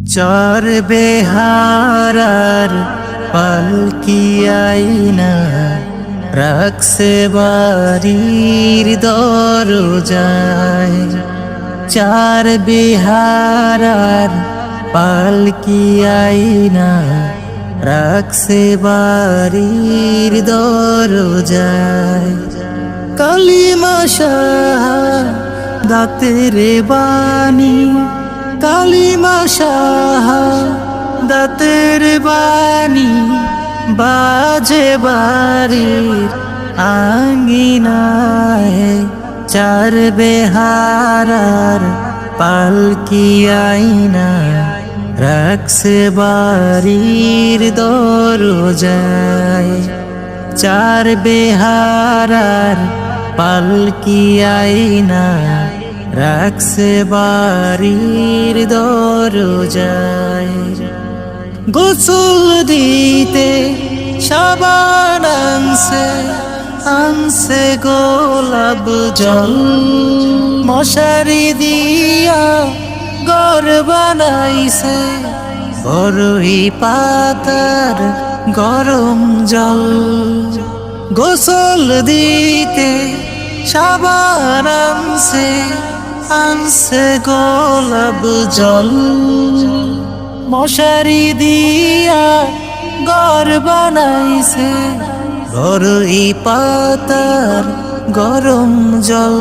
চার বেহারার পালকি আইনা রাখছে বাড়ির দরজায়। চার বেহারার পালকি আইনা রাখছে বাড়ির দরজায়। কালিমা শাহাদাতের বাণী, কালিমা শাহাদাতের বাণী বাজে বাড়ির আঙ্গিনায়। চার বেহারার পালকি আইনা রাখছে বাড়ির দরজায়। চার বেহারার পালকি আইনা রাখছে বাড়ির দরজায়। গোসল দিতে সাবান আনছে গোলাপ জল। মশারি দিয়া ঘর বানাইছে বড়ই পাতার গরম জল। গোসল দিতে সাবান আনছে গোলাপ জল। মশারি দিয়া ঘর বানাইছে বড়ই পাতার গরম জল।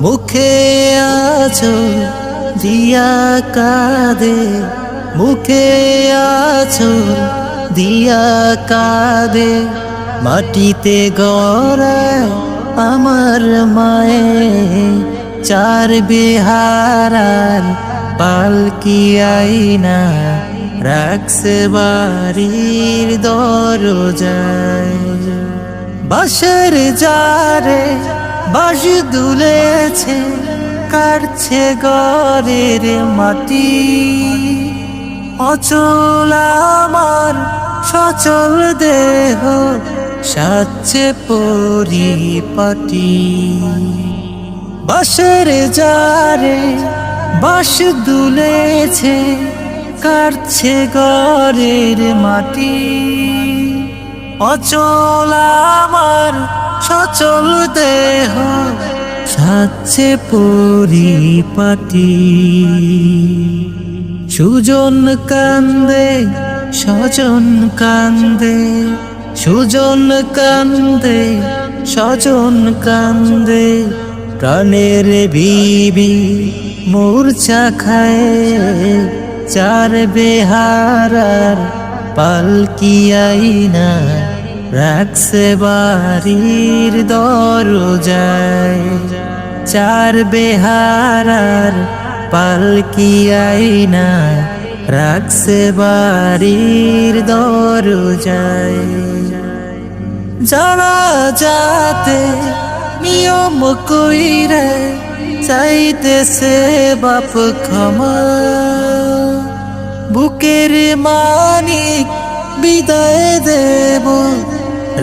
মুখে আঁচল দিয়া কাঁদে, মুখে আঁচল দিয়া কাঁদে মাটিতে গড়ায় আমার মায়ে। চার বেহারার পালকি আইনা রাখছে বাড়ির দরজায়। বাঁশের জারে বাঁশ দুলেছে কাটছে ঘরের মাটি। অচল আমার সচল দেহ সাজছে পরিপাটি। বাঁশের জারে বাঁশ দুলেছে কাটছে ঘরের মাটি। অচল আমার সচল দেহ সাজছে পরিপাটি। সুজন কান্দে স্বজন কান্দে, সুজন কান্দে স্বজন কান্দে প্রাণের বিবি মূর্ছা খায়। চার বেহারার পালকি আইনা রাখছে বাড়ির দরজায়। চার বেহারার পালকি আইনা রাখছে বাড়ির দরজায়। যারা যাতে নিয়ম কইরে চাইতেছে বাপ ক্ষমা। বুকের মানিক বিদায় দেব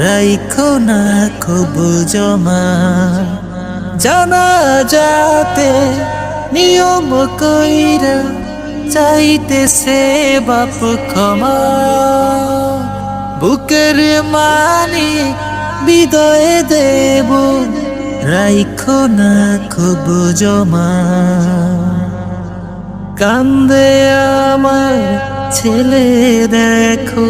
রাইখো না খুব জমা। জানা যাতে নিয়ম কইরা চাইতেছে বাপ ক্ষমা। বুকের মানিক বিদায় দেব রাইখো না খুব জমা। কান্দে আমার ছেলে দেখো